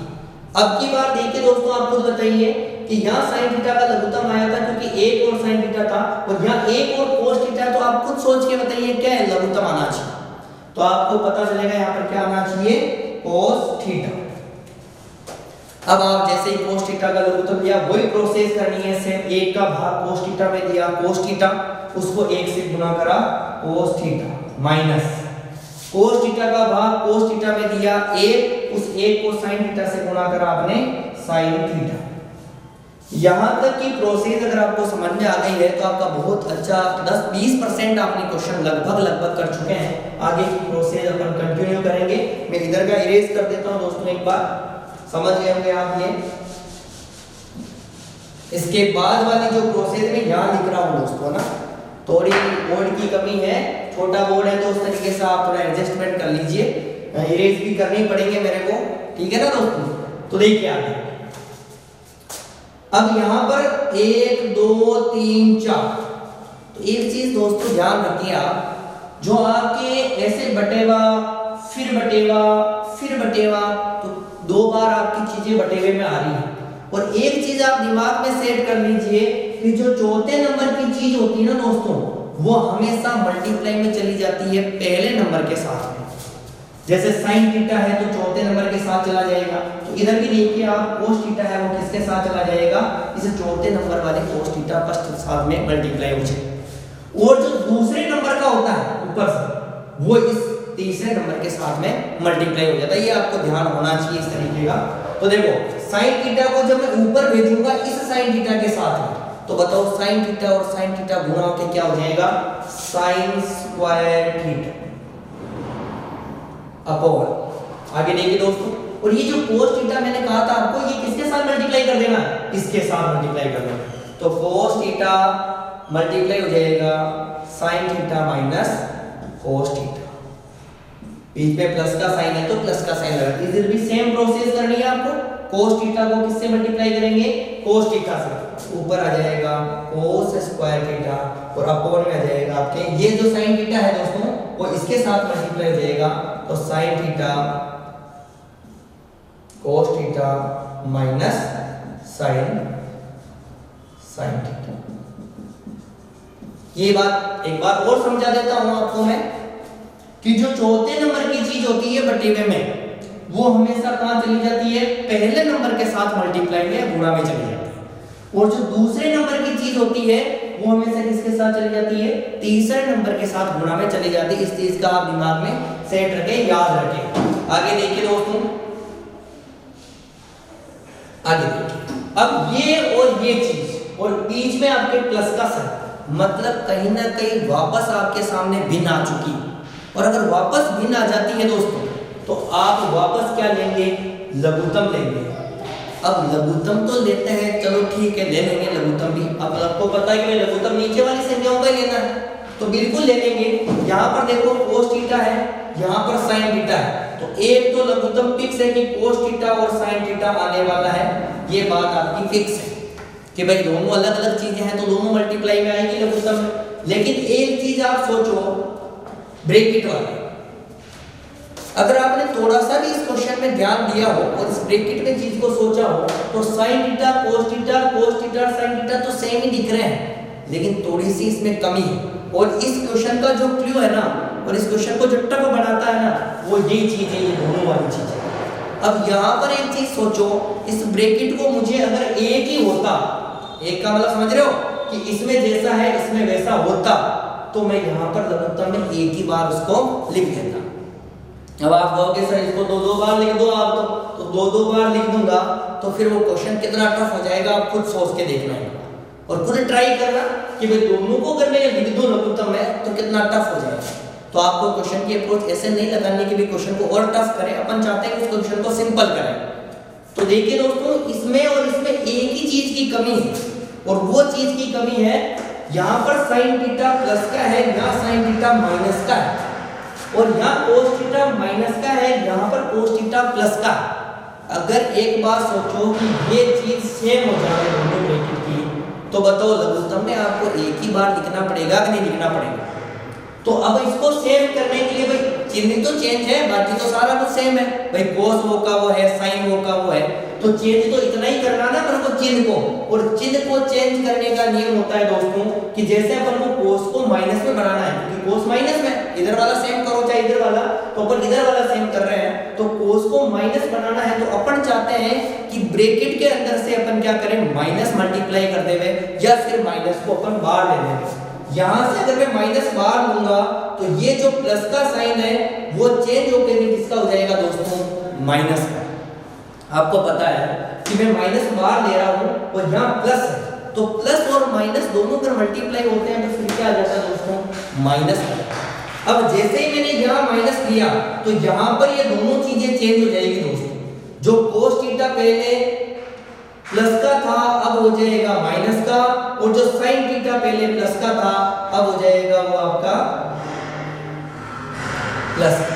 अब की बार देखिए दोस्तों, आप खुद बताइए कि यहाँ sin थीटा का लघुत्तम आया था क्योंकि 1 और sin थीटा था, और यहाँ 1 और cos थीटा, तो आप खुद सोच के बताइए क्या है लघुत्तम आना चाहिए, तो आपको पता चलेगा यहाँ पर क्या आना चाहिए, cos थीटा। अब आप जैसे ही cos थीटा का लघुत्तम लिया, वही प्रोसेस करनी है सेम, 1 का भाग cos थीटा में दिया cos थीटा, उसको 1 से गुणा करा cos theta, minus cos theta का भाग cos थीटा में दिया 1, उस 1 को sin थीटा से गुणा करा आपने sin थीटा। यहां तक की प्रोसेस अगर आपको समझ में आ गई है तो आपका बहुत अच्छा 10-20% आपने क्वेश्चन लगभग कर चुके हैं। आगे की प्रोसेस अपन कंटिन्यू करेंगे। मैं इधर का इरेज कर देता हूं दोस्तों, एक बार समझ गए होंगे आप ये। इसके बाद वाली जो प्रोसेस में यहां लिख रहा हूं दोस्तों ना, थोड़ी बोर्ड की कमी है, छोटा बोर्ड है तो उस तरीके से आप थोड़ा एडजस्टमेंट कर लीजिए, इरेज भी करनी पड़ेंगे मेरे को, ठीक है ना दोस्तों। तो देखिए आगे, अब यहां पर 1 2 3 4 तो एक चीज दोस्तों ध्यान रखिए आप, जो आपके ऐसे बटेवा फिर बटेवा फिर बटेवा, तो 2 बार आपकी चीजें बटेवे में आ रही है। और एक चीज आप दिमाग में सेट कर लीजिए कि जो चौथे नंबर की चीज होती है ना दोस्तों, वो हमेशा मल्टीप्लाई में चली जाती है पहले नंबर के साथ में। जैसे साइन थीटा है तो चौथे नंबर के साथ चला जाएगा, तो इधर भी देखिए आप कोस थीटा है वो किसके साथ चला जाएगा, इसे चौथे नंबर वाले कोस थीटा फर्स्ट के साथ में मल्टीप्लाई हो जाएगा। और जो दूसरे नंबर का होता है ऊपर से, वो इस तीसरे नंबर के साथ में मल्टीप्लाई हो जाता है। ये आपको ध्यान होना चाहिए इस तरीके का। तो देखो साइन थीटा को जब मैं ऊपर भेजूंगा इस साइन थीटा के साथ में, तो बताओ साइन थीटा और साइन थीटा गुणा होकर क्या हो जाएगा, साइन स्क्वायर थीटा अपॉन। आगे देखिए दोस्तों, और ये जो कोस थीटा मैंने कहा था आपको, ये किसके साथ मल्टीप्लाई कर देना, इसके साथ मल्टीप्लाई कर देना। तो कोस थीटा मल्टीप्लाई हो जाएगा sine theta minus cos theta, बीच में प्लस का साइन है तो प्लस का साइन लगा। इधर भी सेम प्रोसेस करनी है आपको। कोस थीटा को किससे मल्टीप्लाई करेंगे, कोस थीटा से, ऊपर आ जाएगा कोस स्क्वायर थीटा और अपॉन में आ जाएगा आपके ये जो साइन थीटा है दोस्तों, वो इसके साथ मल्टीप्लाई हो जाएगा। तो sine theta cos theta minus sine theta. ये बात एक बार और समझा देता हूं आपको मैं, कि जो चौथे नंबर की चीज होती है बटेवे में, वो हमेशा कहां चली जाती है, पहले नंबर के साथ मल्टीप्लाई में गुणा में चली जाती है। और जो दूसरे नंबर की चीज होती है वो हमेशा किसके साथ चली जाती है, तीसरे नंबर के साथ गुणा में चली जाती है। इस चीज का आप दिमाग में सेट रखें, याद रखें। आगे देखिए दोस्तों, आगे देखिए, अब ये और ये चीज और बीच में आपके प्लस का साइन, मतलब कहीं ना कहीं वापस आपके सामने भिन्न आ चुकी है। और अगर वापस भिन्न आ जाती है दोस्तों, तो आप वापस क्या लेंगे, लघुत्तम लेंगे। अब लघुत्तम तो लेते हैं, चलो ठीक है ले लेंगे लघुत्तम भी। अब आपको पता है कि लघुत्तम नीचे वाली संख्याओं का लेना है, तो बिल्कुल ले लेंगे। यहाँ पर देखो कोस थीटा है, यहाँ पर साइन थीटा है, तो एक तो लघुत्तम फिक्स है कि कोस थीटा और साइन थीटा आने वाला है। ये बात आपकी फिक्स है कि भाई दोनों अलग अलग चीजें हैं तो दोनों मल्टीप्लाई में आएगी लघुत्तम में। लेकिन एक चीज आप सोचो, ब्रैकेट वाले, अगर आपने थोड़ा सा भी इस क्वेश्चन में ध्यान दिया हो और इस ब्रैकेट में चीज को सोचा हो, तो sine theta cos theta sine theta तो सेम ही दिख रहे हैं, लेकिन थोड़ी सी इसमें कमी है। और इस क्वेश्चन का जो क्लू है ना, और इस क्वेश्चन को जो टफ बनाता है ना, वो यही चीज है, ये दोनों वाली चीज है। अब यहाँ पर एक चीज सोचो, इस ब्रैकेट को मुझे अगर एक ही होता, एक का मतलब समझ रहे हो कि इसमें जैसा है इसमें वैसा होता, तो मैं यहाँ पर लघुत्तम में एक ही बार उसको लिख देता। अब आप कहोगे सर इसको दो बार लिख दो आप, तो दो बार लिख दूंगा, तो फिर वो क्वेश्चन कितना टफ हो जाएगा, आप खुद सोच के देखना है और खुद ट्राई करना कि भाई दोनों को अगर मैं लिख दूं लघुत्तम में तो कितना टफ हो जाएगा। तो आपको क्वेश्चन की अप्रोच ऐसे नहीं लगानी कि भी क्वेश्चन को और टफ करें, अपन चाहते हैं कि उस क्वेश्चन को सिंपल करें। तो देखिए दोस्तों, इसमें और इसमें एक ही चीज की कमी है, और वो चीज की कमी है यहाँ पर साइन थीटा प्लस का है, यहाँ साइन थीटा माइनस का है, और यहाँ कोस थीटा माइनस का है, यहाँ पर कोस थीटा प्लस का। अगर एक बात सोचो कि ये चीज सेम हो जाए दोनों ब्रैकेट की, तो बताओ लघुत्तम में आपको एक ही बार लिखना पड़ेगा कि नहीं लिखना पड़ेगा। तो अब इसको सेम करने के लिए भाई चिन्ह तो चेंज है, बाकी तो सारा कुछ सेम है भाई, कोस वो का वो है, साइन वो का वो है, तो चेंज तो इतना ही करना ना अपन को चिन्ह को। और चिन्ह को चेंज करने का नियम होता है दोस्तों कि जैसे अपन को कोस को माइनस में बनाना है, क्योंकि कोस माइनस में, इधर वाला सेम करो चाहे इधर वाला, तो अपन इधर वाला सेम कर रहे हैं, तो कोस को माइनस बनाना है, तो अपन चाहते हैं कि ब्रैकेट के अंदर से अपन क्या करें, माइनस मल्टीप्लाई कर देवे, या फिर माइनस को अपन बाहर ले लेंगे। यहाँ से अगर मैं माइनस बाहर लूंगा, तो ये जो प्लस का साइन है वो चेंज होकर किसका हो जाएगा दोस्तों, माइनस का। आपको पता है कि मैं माइनस बाहर ले रहा हूँ और यहाँ प्लस है, तो प्लस और माइनस दोनों अगर मल्टीप्लाई होते हैं तो फिर क्या आ जाता है दोस्तों, माइनस। अब जैसे ही मैंने यहाँ माइनस लिया, तो यहाँ पर ये दोनों चीजें चेंज हो जाएगी दोस्तों। जो कोस थीटा पहले प्लस का था अब हो जाएगा माइनस का, और जो साइन थीटा पहले प्लस का था अब हो जाएगा वो आपका प्लस।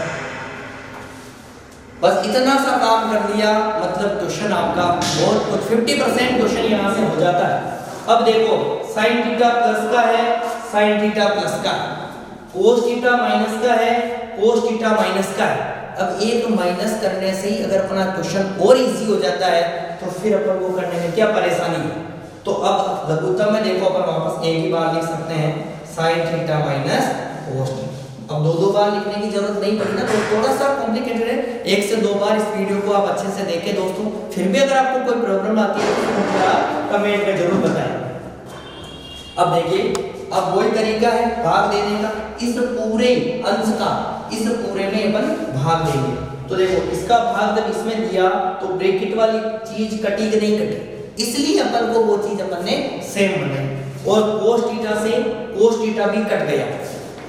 बस इतना सा काम कर लिया, मतलब क्वेश्चन आपका बहुत कुछ 50% क्वेश्चन यहाँ से हो जाता है। अब देखो साइन थीटा प्लस का है, साइन थीटा प्लस का, कोस थीटा माइनस का है, कोस थीटा माइनस का है। अब एक माइनस करने से ही अगर अपना क्वेश्चन और इजी हो जाता है तो फिर अपन को करने में क्या परेशानी है। तो अब लघुत्तम में देखो अपन वापस एक ही बार लिख सकते हैं sign theta minus cos theta. अब दो बार लिखने की जरूरत नहीं पड़ी ना, तो थोड़ा सा कॉम्प्लिकेटेड है, एक से दो बार इस वीडियो को आप अच्छे से देखें दोस्तों। फिर भी अगर आपको कोई प्रॉब्लम आती है तो मुझे आप कमेंट में जरूर बताएं। अब देखिए अब वही तरीका है भाग देने का, इस पूरे अंश का इस पूरे में अपन भाग देंगे। तो देखो इसका भाग जब इसमें दिया तो ब्रैकेट वाली चीज कटी कि नहीं कटी, इसलिए अपन को वो चीज अपन ने सेम बनाई। और कोस थीटा से कोस थीटा भी कट गया,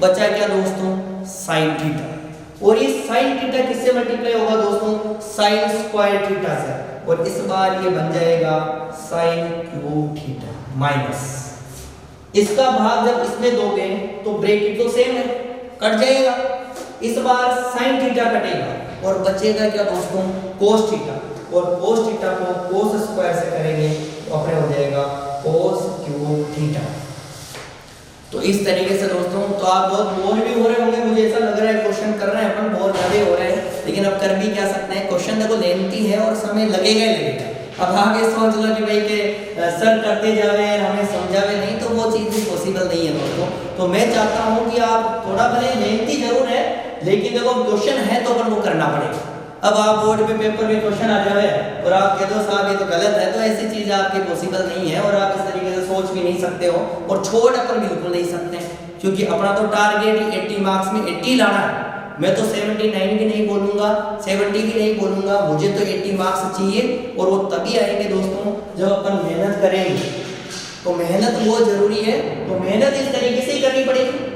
बचा क्या दोस्तों साइन थीटा। और ये साइन थीटा किससे मल्टीप्लाई होगा दोस्तों, साइन स्क्वायर थीटा से। और इस बार ये बन जाएगा साइन क्यूब थीटा माइनस, इसका भाग जब इसमें दोगे तो ब्रैकेट तो सेम है, कट जाएगा। इस बार साइन थीटा कटेगा और बचेगा क्या दोस्तों कोस थीटा। और कोस थीटा को कोस स्क्वायर से करेंगे तो अपने हो जाएगा कोस क्यूब थीटा। तो इस तरीके से दोस्तों, तो आप बहुत बोर भी हो रहे होंगे, मुझे ऐसा लग रहा है क्वेश्चन कर रहे हैं अपन बहुत ज्यादा हो रहे हैं, लेकिन अब कर भी क्या सकते हैं, क्वेश्चन देखो लेंथी है और समय लगेगा ही लगेगा। अब आगे सोच लो कि भाई के सर करते जावे हमें समझावे नहीं, तो वो चीज़ भी पॉसिबल नहीं है दोस्तों। तो मैं चाहता हूँ कि आप थोड़ा भले लेंथी जरूर है, लेकिन देखो क्वेश्चन है तो अपन को करना पड़ेगा। अब आप बोर्ड पे पेपर में क्वेश्चन आ जावे और आप कह दो साहब ये तो गलत है, तो ऐसी चीज़ आपकी पॉसिबल नहीं है और आप इस तरीके से सोच भी नहीं सकते हो और छोड़ अपन बिल्कुल नहीं सकते, क्योंकि अपना तो टारगेट 80 मार्क्स में 80 लाना है। मैं तो 79 भी नहीं बोलूंगा, 70 भी नहीं बोलूंगा, मुझे तो 80 मार्क्स चाहिए। और वो तभी आएंगे दोस्तों जब अपन मेहनत करेंगे। तो मेहनत वो जरूरी है, तो मेहनत इस तरीके से ही करनी पड़ेगी।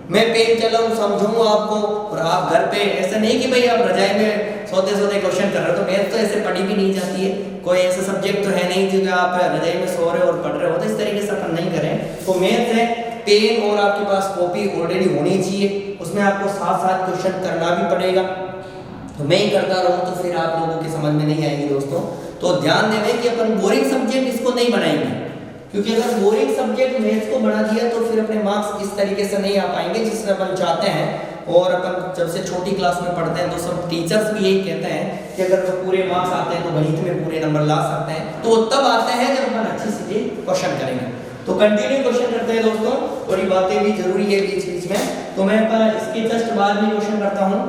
मैं पेन चलाऊं समझाऊं आपको और आप घर पे ऐसे नहीं कि भाई आप रजाई में सोते सोते क्वेश्चन कर रहे हो। तो मैथ तो ऐसे पढ़ी भी नहीं जाती है, कोई ऐसा सब्जेक्ट तो है नहीं जो आप रजाई में सो रहे हो और पढ़ रहे हो, तो इस तरीके से अपन नहीं करें। तो मैथ है, पेन और आपके पास कॉपी ऑलरेडी होनी चाहिए, उसमें आपको साथ साथ क्वेश्चन करना भी पड़ेगा। तो मैं ही करता रहूं तो फिर आप लोगों की समझ में नहीं आएगी दोस्तों। तो ध्यान देवें कि अपन बोरिंग सब्जेक्ट इसको नहीं बनाएंगे, क्योंकि अगर बोरिंग सब्जेक्ट मैथ्स को बना दिया तो फिर अपने मार्क्स इस तरीके से नहीं आ पाएंगे जिससे अपन चाहते हैं। और अपन जब से छोटी क्लास में पढ़ते हैं तो सब टीचर्स भी यही कहते हैं कि अगर तो पूरे मार्क्स आते हैं तो गणित में पूरे नंबर ला सकते हैं। तो तब आते हैं जब अपन अच्छे से क्वेश्चन करेंगे। तो कंटिन्यू क्वेश्चन करते हैं दोस्तों, और ये बातें भी जरूरी है बीच बीच में। तो मैं इसके जस्ट बाद में क्वेश्चन करता हूँ।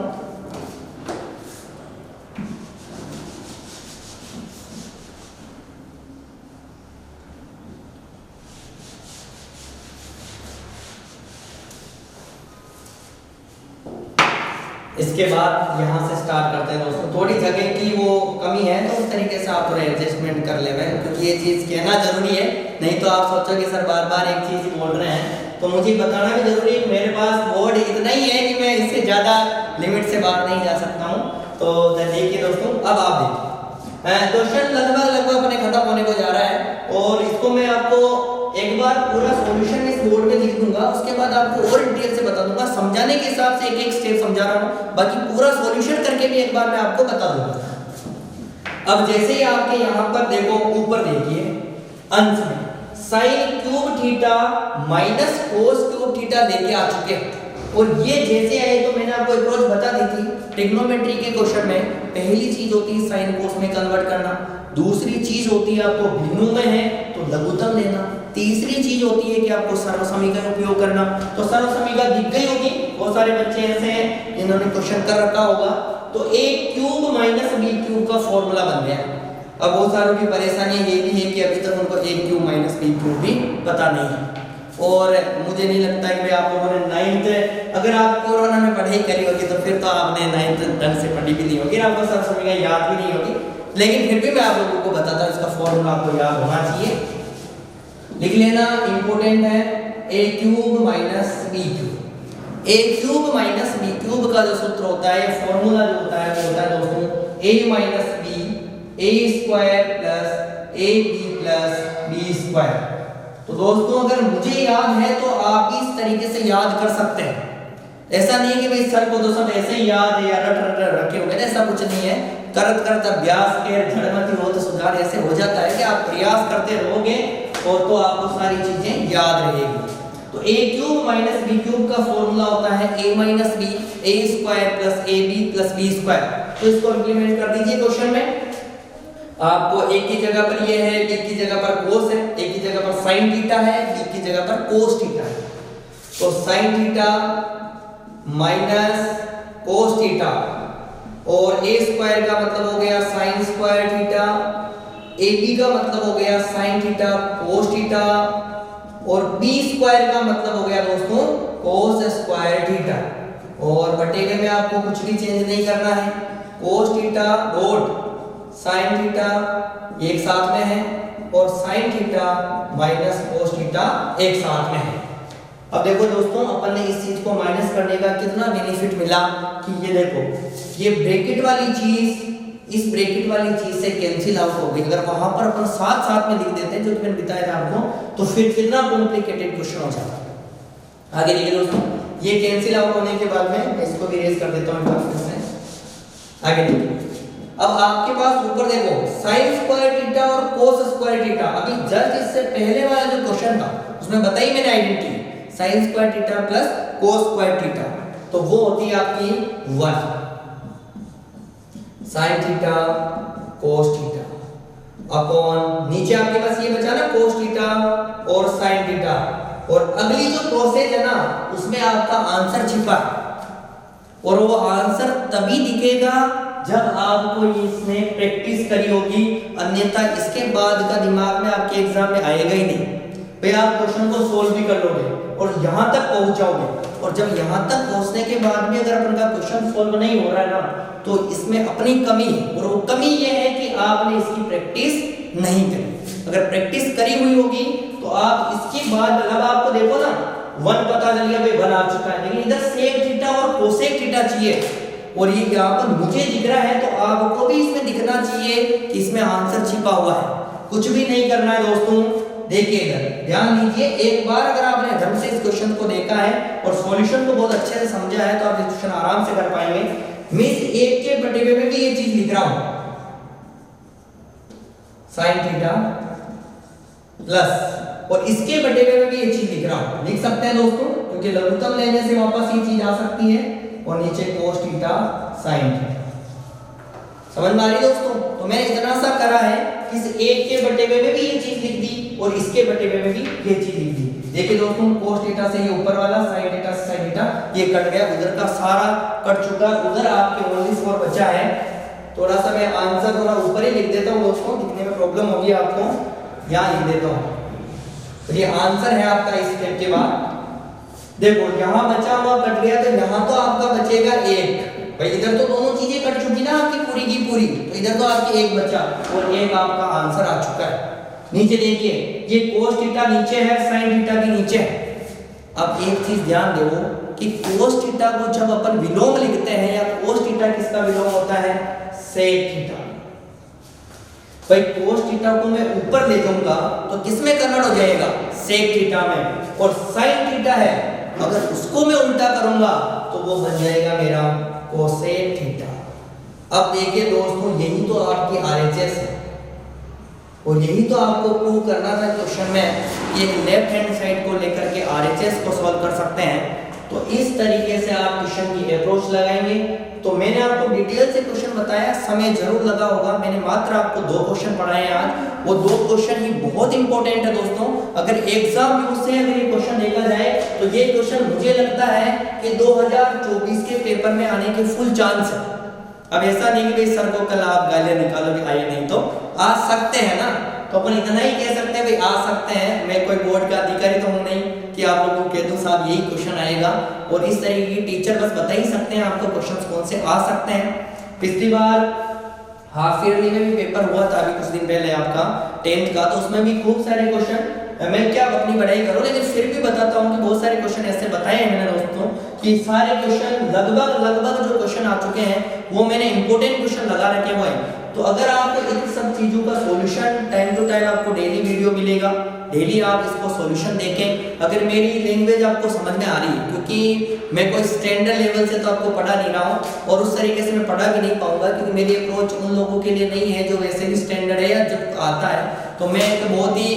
इसके बाद यहाँ से स्टार्ट करते हैं दोस्तों। थोड़ी जगह की वो कमी है तो उस तरीके से आप थोड़ा एडजस्टमेंट कर ले, क्योंकि ये चीज़ कहना जरूरी है, नहीं तो आप सोचो कि सर बार बार एक चीज़ ही बोल रहे हैं। तो मुझे बताना भी जरूरी है, मेरे पास बोर्ड इतना ही है कि मैं इससे ज़्यादा लिमिट से बाहर नहीं जा सकता हूँ। तो देखिए दोस्तों, अब आप देखिए क्वेश्चन लगभग अपने खत्म होने को जा रहा है, और इसको मैं आपको एक बार पूरा सॉल्यूशन इस बोर्ड में लिख दूंगा, उसके बाद आपको और डिटेल से बता दूंगा। समझाने के हिसाब से एक एक स्टेप समझा रहा हूँ, बाकी पूरा सॉल्यूशन करके भी एक बार मैं आपको बता दूंगा। अब जैसे ही आपके यहाँ पर देखो, ऊपर देखिए अंश में sine cube theta minus cos cube theta लेके आ चुके हैं। और ये जैसे आए तो मैंने आपको अप्रोच बता दी थी ट्रिग्नोमेट्री के क्वेश्चन में। पहली चीज होती है साइन कोस में कन्वर्ट करना, दूसरी चीज होती है आपको भिन्नों में है तो लघुत्तम लेना, तीसरी चीज होती है कि आपको सर्वसमीकरण उपयोग करना। तो सर्वसमीकरण दिख गई होगी, बहुत सारे बच्चे ऐसे हैं जिन्होंने क्वेश्चन कर रखा होगा। तो a cube minus b cube का फॉर्मूला बन गया। अब बहुत सारों की परेशानी ये भी है कि अभी तक उनको a cube minus b cube भी पता नहीं है। और मुझे नहीं लगता कि आप लोगों ने 9th, अगर आप कोरोना में पढ़ाई करी होगी तो फिर तो आपने 9th ढंग से पढ़ी भी नहीं होगी, आपको सर्वसमीकरण याद भी नहीं होगी। लेकिन फिर भी मैं आप लोगों को बताता हूँ, इसका फॉर्मूला आपको याद होना चाहिए, लिख लेना, इंपॉर्टेंट है। a cube minus b cube, a cube minus b cube का जो सूत्र होता है, फॉर्मूला जो होता है वो होता है दोस्तों a minus b a square plus ab plus b square. तो दोस्तों अगर मुझे याद है तो आप भी इस तरीके से याद कर सकते हैं। ऐसा नहीं है कि भाई सर को तो सब ऐसे ही याद है या रट रखे हुए, ऐसा कुछ नहीं है। करत करत अभ्यास के झड़मती हो तो सुधार ऐसे हो जाता है कि आप प्रयास करते रहोगे और तो आपको सारी चीजें याद रहेगी। तो a cube minus B cube का फॉर्मूला होता है a minus B A square plus A B plus B square. तो इसको इंप्लीमेंट कर दीजिए क्वेश्चन में। आपको a की जगह पर ये है, b की जगह पर cos है, a की जगह पर sin थीटा है, b की जगह पर cos थीटा है। तो sin theta minus cos theta और a स्क्वायर का मतलब हो गया sin स्क्वायर थीटा, ab का मतलब हो गया sin थीटा cos थीटा और b स्क्वायर का मतलब हो गया दोस्तों cos स्क्वायर थीटा। और बटेगे में आपको कुछ भी चेंज नहीं करना है। cos theta dot sin theta एक साथ में है और sin theta minus cos theta एक साथ में है। अब देखो दोस्तों, अपन ने इस चीज को माइनस करने का कितना बेनिफिट मिला कि ये देखो, ये ब्रैकेट वाली चीज इस ब्रैकेट वाली चीज से कैंसिल आउट हो गई। अगर वहां पर अपन साथ साथ में लिख देते हैं जो मैंने बताया था आपको, तो फिर कितना कॉम्प्लिकेटेड क्वेश्चन हो जाता। आगे देखिए दोस्तों, ये कैंसिल आउट होने के बाद में इसको भी इरेज कर देता हूं फिर से। आगे देखिए, अब आपके पास ऊपर देखो sin स्क्वायर थीटा और cos स्क्वायर थीटा। अभी जस्ट इससे पहले वाला जो क्वेश्चन था उसमें बताई मैंने identity sin square theta plus cos square theta, तो वो होती है आपकी 1 sin theta cos theta upon नीचे आपके पास ये बचा ना cos थीटा और sin थीटा। और अगली जो प्रोसेस है ना उसमें आपका आंसर छिपा है और वो आंसर तभी दिखेगा जब आपको इसमें प्रैक्टिस करी होगी, अन्यथा इसके बाद का दिमाग में आपके एग्जाम में आएगा ही नहीं। भाई आप क्वेश्चन को सोल्व भी कर लोगे और यहां तक पहुंच जाओगे, और जब यहां तक पहुंचने के बाद भी अगर अपन का क्वेश्चन सोल्व नहीं हो रहा है ना, तो इसमें अपनी कमी है। और वो कमी ये है कि आपने इसकी प्रैक्टिस नहीं करी। अगर प्रैक्टिस करी हुई होगी तो आप इसके बाद मतलब आपको देखो ना 1 पता चल गया, भाई 1 आ चुका है, लेकिन इधर sec थीटा और cosec थीटा चाहिए और ये यहाँ पर मुझे दिख रहा है, तो आपको भी इसमें दिखना चाहिए कि इसमें आंसर छिपा हुआ है। कुछ भी नहीं करना है दोस्तों। देखिए इधर ध्यान दीजिए, एक बार अगर आपने ढंग से इस क्वेश्चन को देखा है और सॉल्यूशन को बहुत अच्छे से समझा है तो आप ये क्वेश्चन आराम से कर पाएंगे। मैं इस 1 के बटे में भी ये चीज लिख रहा हूं sin थीटा प्लस, और इसके बटे में भी ये चीज लिख रहा हूं, लिख सकते हैं दोस्तों, क्योंकि लघुत्तम लेने से वापस ये चीज आ सकती है। और नीचे cos थीटा sin थीटा। समझ में आ रही दोस्तों? तो मैंने इतना सा करा है कि इस 1 के बटे में भी ये चीज लिख दी और इसके बटे में भी ये चीज लिख दी। देखिए दोस्तों, cos थीटा से ये ऊपर वाला, sin थीटा से sin थीटा ये कट गया, उधर का सारा कट चुका, उधर आपके ओनली 4 बचा है। थोड़ा सा मैं आंसर थोड़ा ऊपर ही लिख देता हूं दोस्तों, दिखने में प्रॉब्लम होगी आपको, यहां लिख देता हूं। तो ये आंसर है आपका इस स्टेप के बाद। देखो यहां बचा हुआ कट गया, तो यहां तो आपका बचेगा 1। भाई इधर तो दोनों चीजें कट चुकी ना आपकी पूरी की पूरी, तो इधर तो आपकी 1 बचा और 1 आपका आंसर आ चुका है। नीचे देखिए, ये cos थीटा नीचे है, sin थीटा भी नीचे है। अब एक चीज ध्यान दो कि cos थीटा को जब अपन विलोम लिखते हैं, या cos थीटा किसका विलोम होता है? sec theta. भाई cos थीटा को मैं ऊपर ले जाऊंगा तो किसमें कन्वर्ट हो जाएगा? sec थीटा में। और sin थीटा है, अगर उसको मैं उल्टा करूंगा तो वो बन जाएगा मेरा cosec थीटा। अब देखिए दोस्तों, यही तो आपकी RHS है और यही तो आपको प्रूव करना था क्वेश्चन में कि एक लेफ्ट हैंड साइड को लेकर के RHS को सॉल्व कर सकते हैं। तो इस तरीके से आप क्वेश्चन की अप्रोच लगाएंगे। तो मैंने आपको डिटेल से क्वेश्चन बताया, समय जरूर लगा होगा। मैंने मात्र आपको 2 क्वेश्चन पढ़ाए हैं आज, वो 2 क्वेश्चन ही बहुत इंपॉर्टेंट है दोस्तों। अगर एग्जाम में उससे अगर ये क्वेश्चन देखा जाए तो ये क्वेश्चन मुझे लगता है कि 2024 के पेपर में आने के फुल चांस है। अब ऐसा नहीं कि भाई सर को कल आप गालियां निकालो कि आए नहीं, तो आ सकते हैं ना। तो अपन इतना ही कह सकते हैं भाई आ सकते हैं। मैं कोई बोर्ड का अधिकारी तो हूं नहीं कि आप लोगों को कह दूं साहब यही क्वेश्चन आएगा। और इस तरीके की टीचर बस बता ही सकते हैं आपको क्वेश्चंस कौन से आ सकते हैं। पिछली बार हाफ ईयरली में भी पेपर हुआ था अभी कुछ दिन पहले आपका 10th का, तो उसमें भी खूब सारे क्वेश्चन, मैं क्या अपनी बढ़ाई करूं लेकिन फिर भी बताता हूं कि बहुत सारे क्वेश्चन ऐसे बताए हैं मैंने दोस्तों कि सारे क्वेश्चन लगभग जो क्वेश्चन आ चुके हैं वो मैंने इंपॉर्टेंट क्वेश्चन लगा रखे हुए हैं। तो अगर आपको इन सब चीजों का सॉल्यूशन टाइम टू टाइम आपको डेली वीडियो मिलेगा, डेली आप इसको सॉल्यूशन देखें। अगर मेरी लैंग्वेज आपको समझ में आ रही है, क्योंकि मैं कोई स्टैंडर्ड लेवल से तो आपको पढ़ा नहीं रहा हूँ और उस तरीके से मैं पढ़ा भी नहीं पाऊंगा, क्योंकि मेरी अप्रोच उन लोगों के लिए नहीं है जो वैसे भी स्टैंडर्ड है या जब आता है। तो मैं एक बहुत ही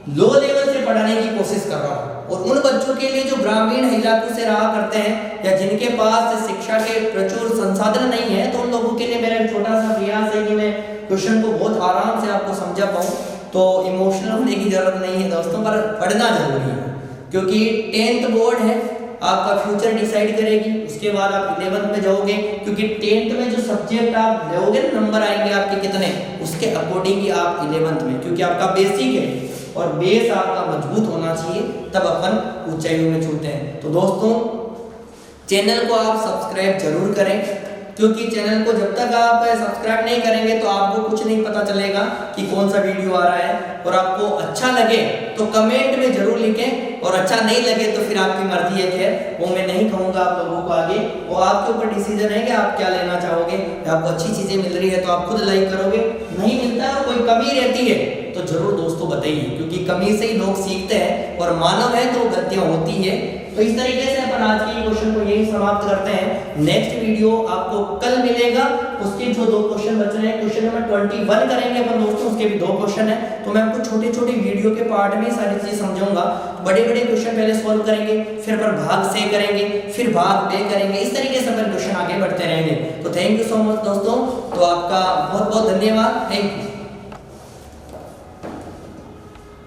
लो लेवल से पढ़ाने की कोशिश कर रहा हूँ। और उन बच्चों के लिए जो ग्रामीण इलाकों से रहा करते हैं या जिनके पास शिक्षा के प्रचुर संसाधन नहीं है, तो उन लोगों के लिए मेरा एक छोटा सा प्रयास है कि मैं क्वेश्चन को बहुत आराम से आपको समझा पाऊँ। तो इमोशनल होने की जरूरत नहीं है दोस्तों, पर पढ़ना जरूरी है, क्योंकि 10th बोर्ड है, आपका फ्यूचर डिसाइड करेगी। उसके बाद आप 11th में जाओगे, क्योंकि 10th में जो सब्जेक्ट आप लोगे नंबर आएंगे आपके कितने, उसके अकॉर्डिंग ही आप 11th में, क्योंकि आपका बेसिक है और बेस आपका मजबूत होना चाहिए, तब अपन ऊंचाइयों में छूते हैं। तो दोस्तों चैनल को आप सब्सक्राइब जरूर करें, क्योंकि चैनल को जब तक आप सब्सक्राइब नहीं करेंगे तो आपको कुछ नहीं पता चलेगा कि कौन सा वीडियो आ रहा है। और आपको अच्छा लगे तो कमेंट में जरूर लिखें, और अच्छा नहीं लगे तो फिर आपकी मर्जी है, खैर वो मैं नहीं कहूँगा आप लोगों को आगे, वो आपके ऊपर डिसीजन है कि आप क्या लेना चाहोगे। आपको अच्छी चीज़ें मिल रही है तो आप खुद लाइक करोगे, नहीं मिलता है और कोई कमी रहती है तो जरूर दोस्तों बताइए, क्योंकि कमी से ही लोग सीखते हैं और मानव है तो गलतियाँ होती है। तो इस तरीके से अपन आज के क्वेश्चन को यही समाप्त करते हैं। नेक्स्ट वीडियो आपको कल मिलेगा, उसके जो 2 क्वेश्चन बच रहे हैं, क्वेश्चन नंबर 21 करेंगे अपन दोस्तों, उसके भी 2 क्वेश्चन है, तो मैं आपको छोटे छोटे वीडियो के पार्ट में सारी चीजें समझाऊंगा। बड़े बड़े क्वेश्चन पहले सॉल्व करेंगे, फिर अपन भाग से करेंगे, फिर भाग बे करेंगे, इस तरीके से अपन क्वेश्चन आगे बढ़ते रहेंगे। तो थैंक यू सो मच दोस्तों, तो आपका बहुत बहुत धन्यवाद, थैंक यू।